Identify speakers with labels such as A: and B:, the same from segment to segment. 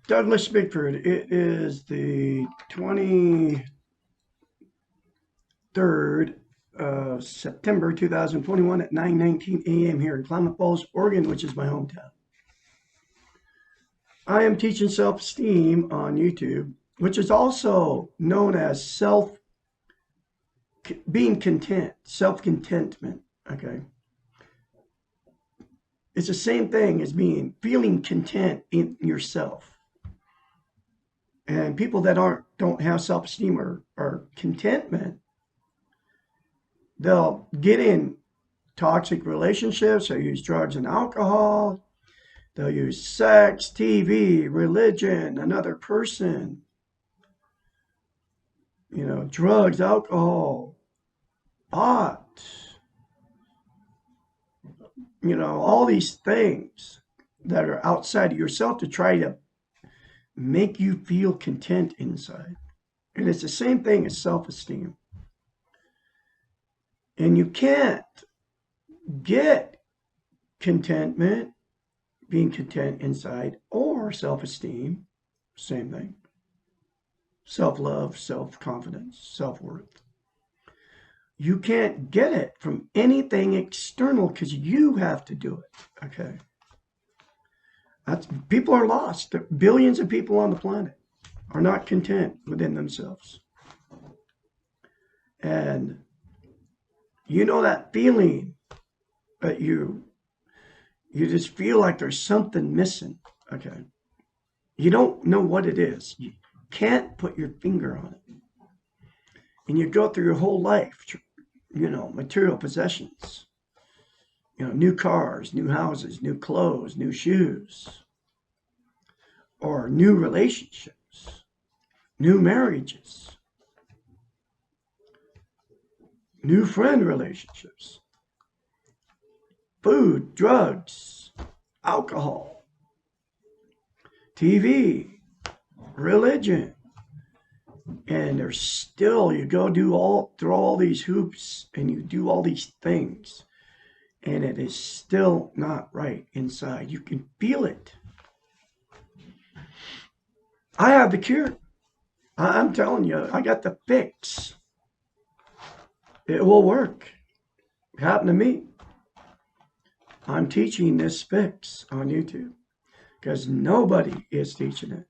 A: Douglas Bickford. It is the 23rd of September 2021 at 9:19 a.m. here in Klamath Falls, Oregon, which is my hometown. I am teaching self-esteem on YouTube, which is also known as being content, self-contentment. Okay. It's the same thing as feeling content in yourself. And people that don't have self-esteem or contentment, they'll get in toxic relationships, they'll use drugs and alcohol, they'll use sex, TV, religion, another person, drugs, alcohol, pot, all these things that are outside of yourself to try to make you feel content inside. And it's the same thing as self-esteem. And you can't get contentment, being content inside, or self-esteem, same thing. Self-love, self-confidence, self-worth. You can't get it from anything external because you have to do it. Okay. People are lost. Billions of people on the planet are not content within themselves. And you know that feeling that you just feel like there's something missing. Okay. You don't know what it is. You can't put your finger on it. And you go through your whole life, material possessions, new cars, new houses, new clothes, new shoes, or new relationships, new marriages, new friend relationships, food, drugs, alcohol, TV, religion. And there's still, you go through all these hoops and you do all these things. And it is still not right inside. You can feel it. I have the cure. I'm telling you, I got the fix. It will work. It happened to me. I'm teaching this fix on YouTube because nobody is teaching it.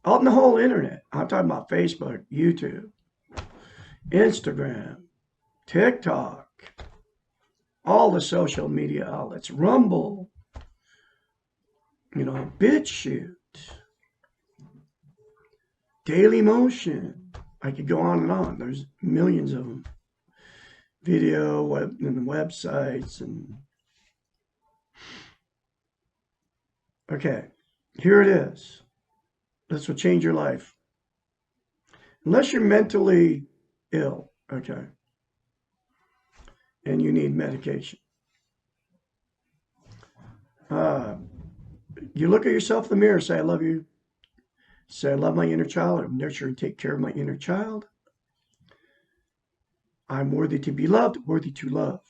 A: On the whole internet. I'm talking about Facebook, YouTube, Instagram, TikTok, all the social media outlets, Rumble, BitChute, Daily Motion. I could go on and on. There's millions of them. Video, and websites, and okay, here it is. This will change your life. Unless you're mentally ill, okay, and you need medication. You look at yourself in the mirror, say, I love you. Say, I love my inner child. I nurture and take care of my inner child. I'm worthy to be loved, worthy to love.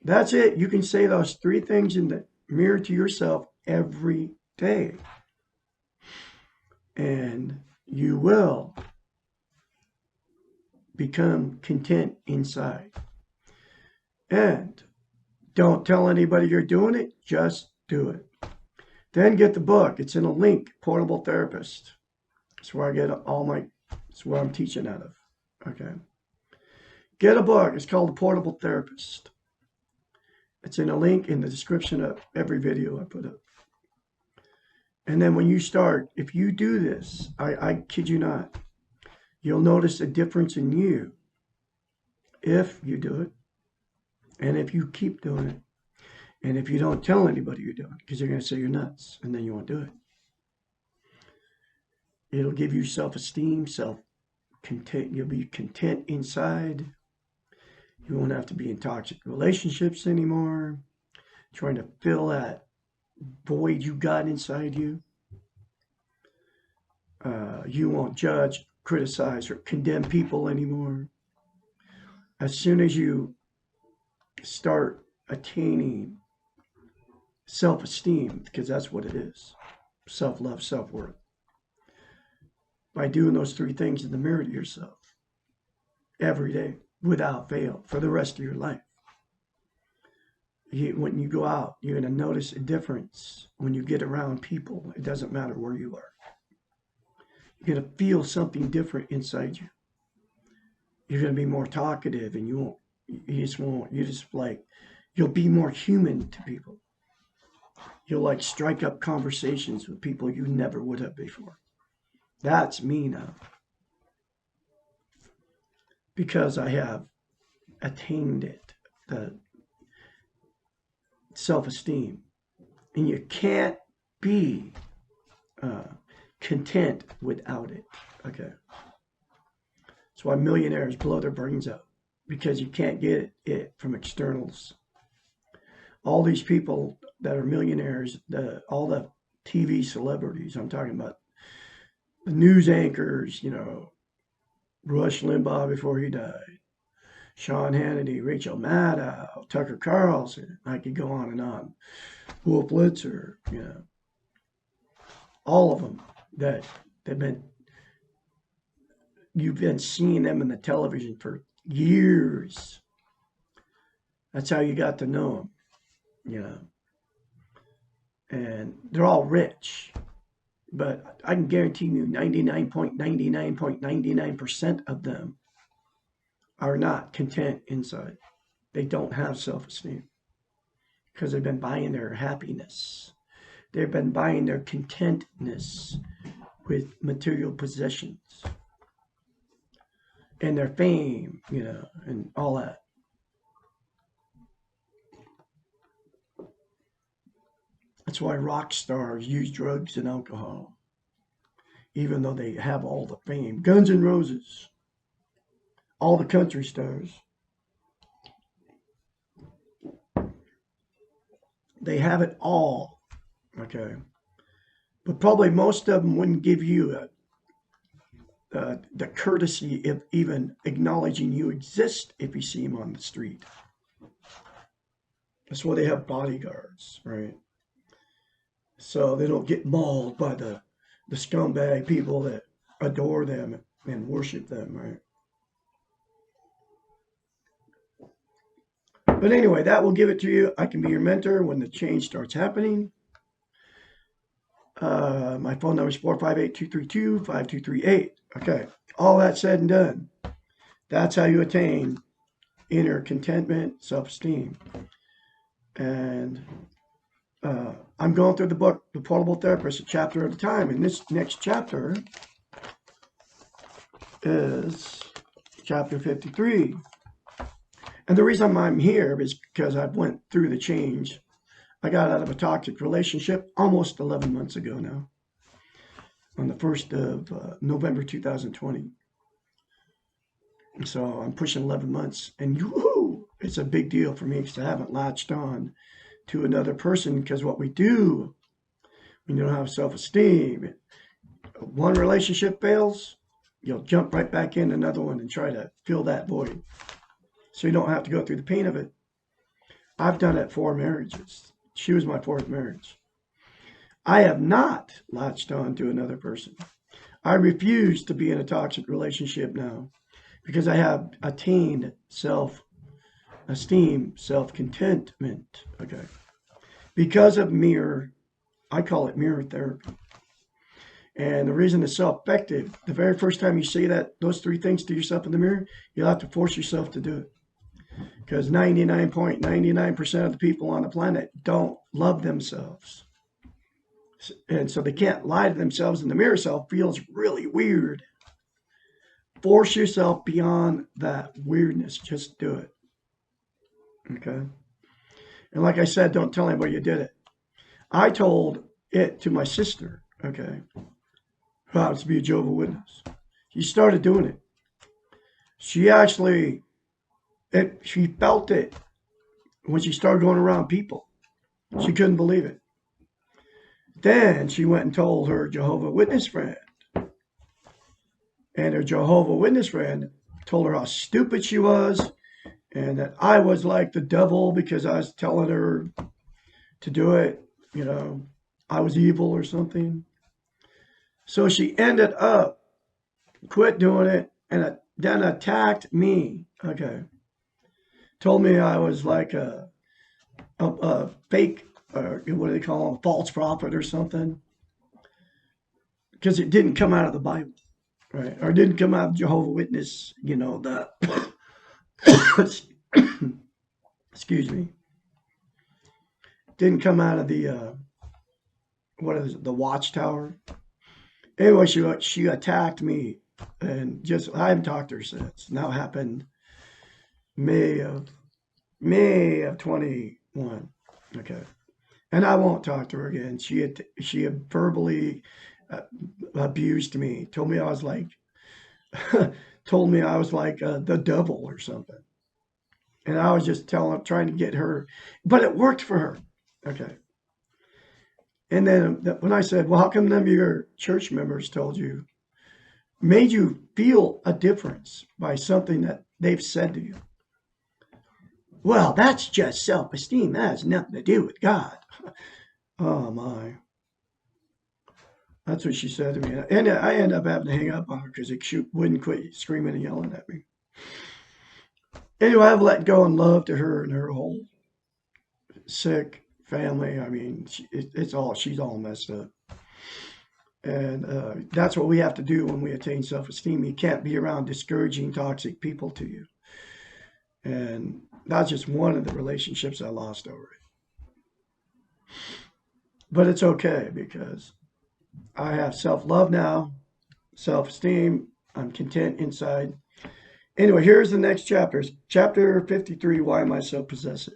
A: That's it. You can say those three things in the mirror to yourself every day. And you will become content inside. And don't tell anybody you're doing it, just do it. Then get the book. It's in a link, Portable Therapist. That's where I get that's where I'm teaching out of. Okay. Get a book. It's called The Portable Therapist. It's in a link in the description of every video I put up. And then when you start, if you do this, I kid you not, you'll notice a difference in you if you do it, and if you keep doing it, and if you don't tell anybody you're doing it, because they're going to say you're nuts, and then you won't do it. It'll give you self-esteem, self-content. You'll be content inside. You won't have to be in toxic relationships anymore, trying to fill that void you got inside you. You won't judge, criticize, or condemn people anymore. As soon as you start attaining self-esteem, because that's what it is, self-love, self-worth. By doing those three things in the mirror to yourself every day without fail for the rest of your life. When you go out, you're going to notice a difference when you get around people. It doesn't matter where you are. You're going to feel something different inside you. You're going to be more talkative, and you you'll be more human to people. You'll like strike up conversations with people you never would have before. That's me now. Because I have attained it, the self-esteem. And you can't be content without it. Okay. That's why millionaires blow their brains out, because you can't get it from externals. All these people that are millionaires, all the TV celebrities, I'm talking about the news anchors, Rush Limbaugh before he died, Sean Hannity, Rachel Maddow, Tucker Carlson, I could go on and on, Wolf Blitzer, all of them that you've been seeing them in the television for years. That's how you got to know them, and they're all rich. But I can guarantee you 99.99.99% of them are not content inside. They don't have self-esteem because they've been buying their happiness. They've been buying their contentness with material possessions and their fame, and all that. That's why rock stars use drugs and alcohol, even though they have all the fame. Guns N' Roses, all the country stars. They have it all, okay? But probably most of them wouldn't give you the courtesy of even acknowledging you exist if you see them on the street. That's why they have bodyguards, right? So they don't get mauled by the scumbag people that adore them and worship them, right? But anyway, that will give it to you. I can be your mentor when the change starts happening. My phone number is 458-232-5238. Okay, all that said and done, that's how you attain inner contentment, self-esteem. And I'm going through the book, The Portable Therapist, a chapter at a time. And this next chapter is chapter 53. And the reason I'm here is because I went through the change. I got out of a toxic relationship almost 11 months ago now, on the 1st of November 2020. And so I'm pushing 11 months, and woohoo, it's a big deal for me because I haven't latched on to another person, because what we do when you don't have self-esteem, one relationship fails, you'll jump right back in another one and try to fill that void so you don't have to go through the pain of it. I've done it 4 marriages. She was my 4th marriage. I have not latched on to another person. I refuse to be in a toxic relationship now because I have attained self-esteem, self-contentment, okay? Because of I call it mirror therapy. And the reason it's so effective, the very first time you say those 3 things to yourself in the mirror, you'll have to force yourself to do it. Because 99.99% of the people on the planet don't love themselves. And so they can't lie to themselves, and the mirror self feels really weird. Force yourself beyond that weirdness. Just do it. Okay? And like I said, don't tell anybody you did it. I told it to my sister, okay, who happens to be a Jehovah's Witness. She started doing it. She actually, she felt it when she started going around people. She couldn't believe it. Then she went and told her Jehovah's Witness friend. And her Jehovah's Witness friend told her how stupid she was, and that I was like the devil because I was telling her to do it, I was evil or something. So she ended up quit doing it and then attacked me. Okay. Told me I was like a fake, what do they call them, a false prophet or something. Because it didn't come out of the Bible, right? Or it didn't come out of Jehovah Witness, the, excuse me, didn't come out of the, what is it, the Watchtower. Anyway, she attacked me and just, I haven't talked to her since. Now it happened May of May of 21. Okay. And I won't talk to her again. She had verbally uh, abused me. Told me I was like the devil or something. And I was just trying to get her, but it worked for her. Okay. And then when I said, well, how come none of your church members made you feel a difference by something that they've said to you? Well, that's just self-esteem. That has nothing to do with God. Oh my. That's what she said to me. And I ended up having to hang up on her because she wouldn't quit screaming and yelling at me. Anyway, I've let go in love to her and her whole sick family. I mean, she's all messed up. And that's what we have to do when we attain self-esteem. You can't be around discouraging, toxic people to you. And that's just one of the relationships I lost over it. But it's okay because I have self-love now, self-esteem. I'm content inside. Anyway, here's the next chapter. Chapter 53, Why Am I So Possessive?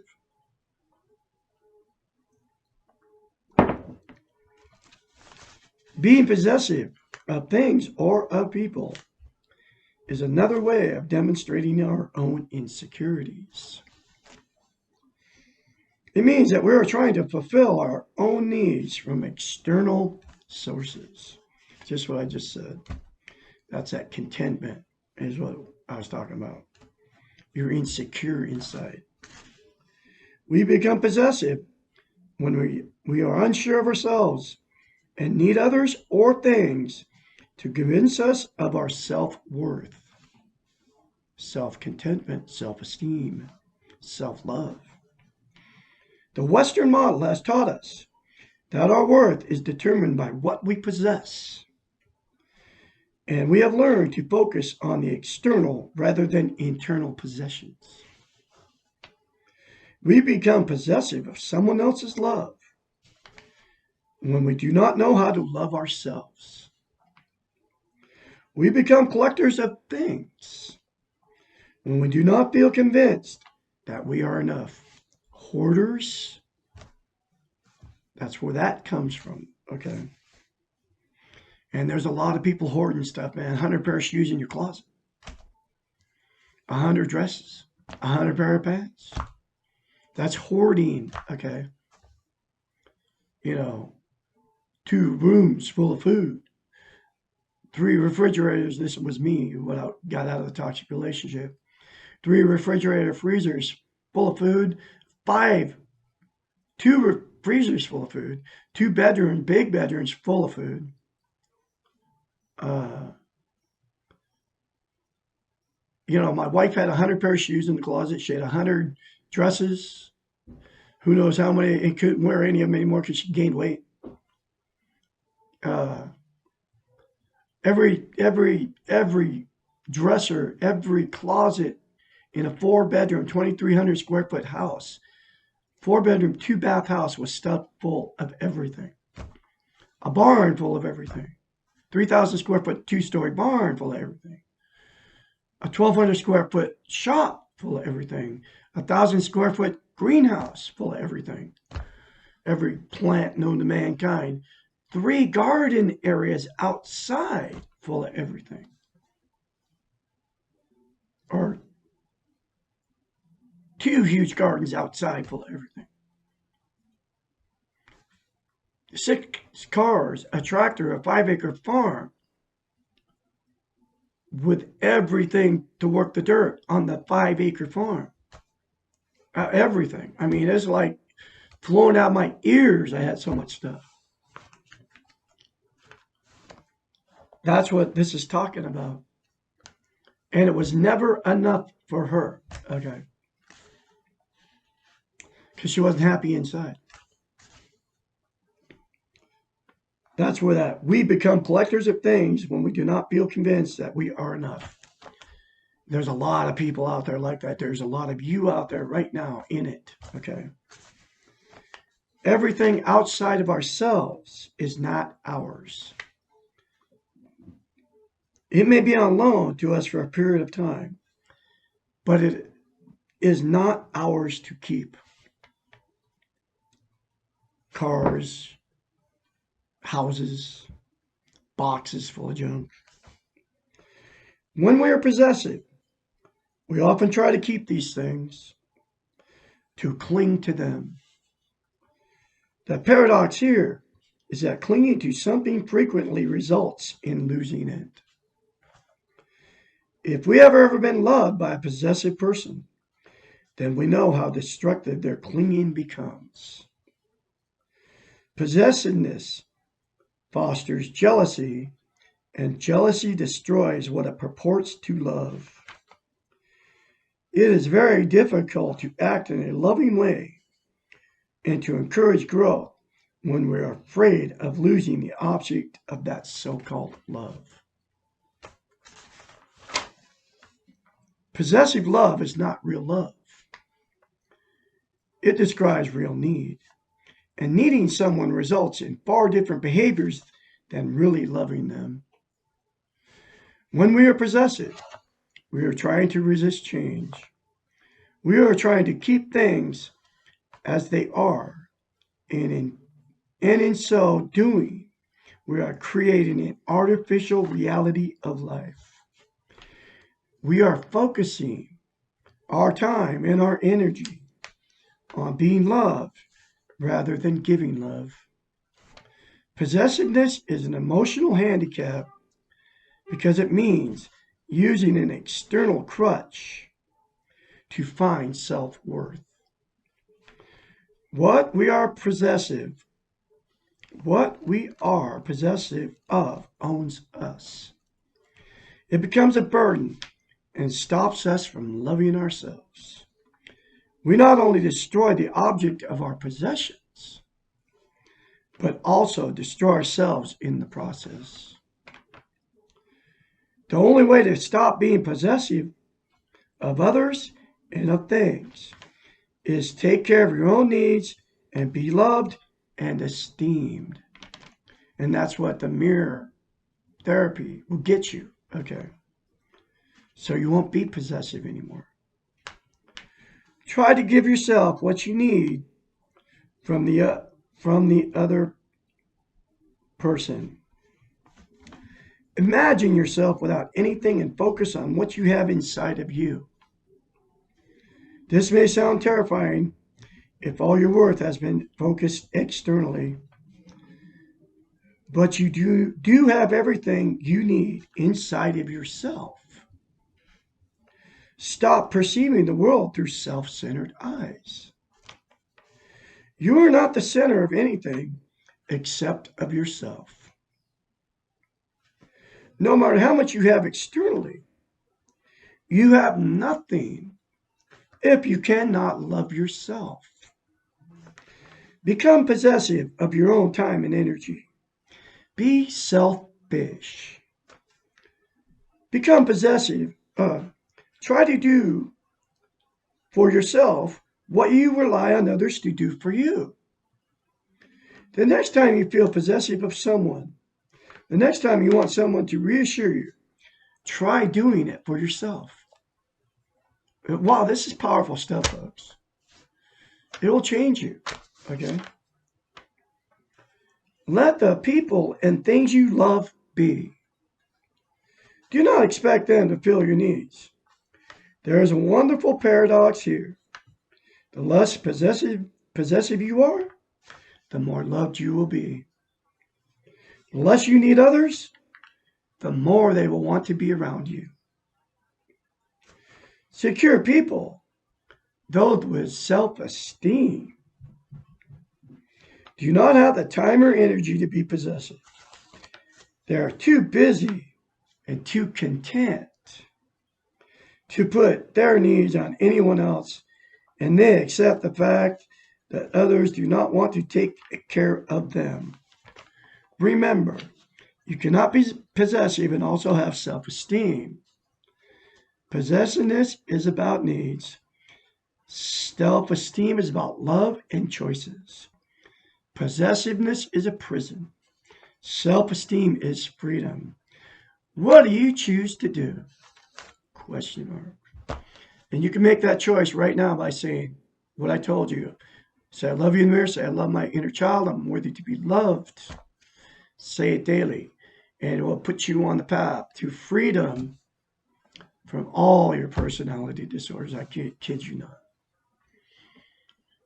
A: Being possessive of things or of people is another way of demonstrating our own insecurities. It means that we're trying to fulfill our own needs from external sources. Just what I just said. That's that contentment, is what I was talking about. You're insecure inside. We become possessive when we are unsure of ourselves and need others or things to convince us of our self-worth, self-contentment, self-esteem, self-love. The Western model has taught us that our worth is determined by what we possess. And we have learned to focus on the external rather than internal possessions. We become possessive of someone else's love when we do not know how to love ourselves. We become collectors of things when we do not feel convinced that we are enough. Hoarders, that's where that comes from, okay? And there's a lot of people hoarding stuff, man. 100 pair of shoes in your closet, 100 dresses, 100 pair of pants. That's hoarding, okay? 2 rooms full of food, 3 refrigerators. This was me when I got out of the toxic relationship. 3 refrigerator freezers full of food, 2 freezers full of food, 2 big bedrooms full of food. My wife had 100 pair of shoes in the closet. She had 100 dresses. Who knows how many, and couldn't wear any of them anymore because she gained weight. Every dresser, every closet in a 4-bedroom, 2,300 square foot house, 4-bedroom, 2-bath house was stuffed full of everything. A barn full of everything. 3,000 square foot, 2-story barn full of everything. A 1,200 square foot shop full of everything. 1,000 square foot greenhouse full of everything. Every plant known to mankind. 3 garden areas outside full of everything. Or 2 huge gardens outside full of everything. 6 cars, a tractor, a 5-acre farm with everything to work the dirt on the 5-acre farm. Everything. I mean, it's like flowing out my ears. I had so much stuff. That's what this is talking about. And it was never enough for her. Okay. Because she wasn't happy inside. That's where that we become collectors of things when we do not feel convinced that we are enough. There's a lot of people out there like that. There's a lot of you out there right now in it. Okay. Everything outside of ourselves is not ours. It may be on loan to us for a period of time, but it is not ours to keep. Cars, houses, boxes full of junk. When we are possessive, we often try to keep these things, to cling to them. The paradox here is that clinging to something frequently results in losing it. If we have ever been loved by a possessive person, then we know how destructive their clinging becomes. Possessiveness fosters jealousy, and jealousy destroys what it purports to love. It is very difficult to act in a loving way and to encourage growth when we are afraid of losing the object of that so-called love. Possessive love is not real love. It describes real need, and needing someone results in far different behaviors than really loving them. When we are possessive, we are trying to resist change. We are trying to keep things as they are, and in so doing, we are creating an artificial reality of life. We are focusing our time and our energy on being loved rather than giving love. Possessiveness is an emotional handicap because it means using an external crutch to find self-worth. What we are possessive of owns us. It becomes a burden and stops us from loving ourselves. We not only destroy the object of our possessions, but also destroy ourselves in the process. The only way to stop being possessive of others and of things is take care of your own needs and be loved and esteemed. And that's what the mirror therapy will get you. Okay. So you won't be possessive anymore. Try to give yourself what you need from the other person. Imagine yourself without anything and focus on what you have inside of you. This may sound terrifying if all your worth has been focused externally, but you do have everything you need inside of yourself. Stop perceiving the world through self-centered eyes. You are not the center of anything except of yourself. No matter how much you have externally, you have nothing if you cannot love yourself. Become possessive of your own time and energy. Be selfish. Become possessive. Try to do for yourself what you rely on others to do for you. The next time you feel possessive of someone, the next time you want someone to reassure you, try doing it for yourself. Wow, this is powerful stuff, folks. It will change you, okay? Let the people and things you love be. Do not expect them to fill your needs. There is a wonderful paradox here. The less possessive you are, the more loved you will be. The less you need others, the more they will want to be around you. Secure people, those with self-esteem, do not have the time or energy to be possessive. They're too busy and too content to put their needs on anyone else, and they accept the fact that others do not want to take care of them. Remember, you cannot be possessive and also have self-esteem. Possessiveness is about needs. Self-esteem is about love and choices. Possessiveness is a prison. Self-esteem is freedom. What do you choose to do? Question mark. And you can make that choice right now by saying what I told you. Say, I love you in the mirror. Say, I love my inner child. I'm worthy to be loved. Say it daily. And it will put you on the path to freedom from all your personality disorders. I kid you not.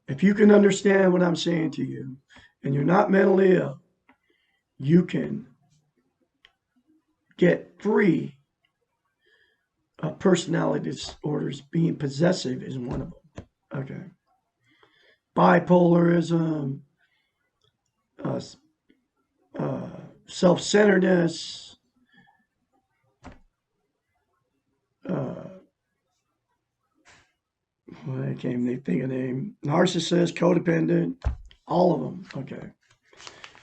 A: If you can understand what I'm saying to you, and you're not mentally ill, you can get free of personality disorders. Being possessive is one of them. Okay. Bipolarism, self-centeredness, I can't even think of the name, narcissist, codependent, all of them. Okay.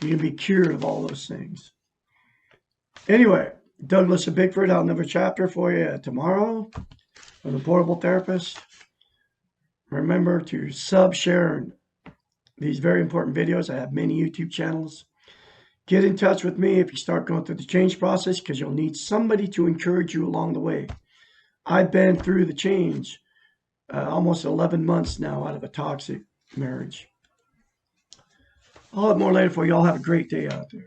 A: You can be cured of all those things. Anyway, Douglas and Bickford, I'll have another chapter for you tomorrow on the portable therapist. Remember to share these very important videos. I have many YouTube channels. Get in touch with me if you start going through the change process, because you'll need somebody to encourage you along the way. I've been through the change almost 11 months now out of a toxic marriage. I'll have more later for you. All have a great day out there.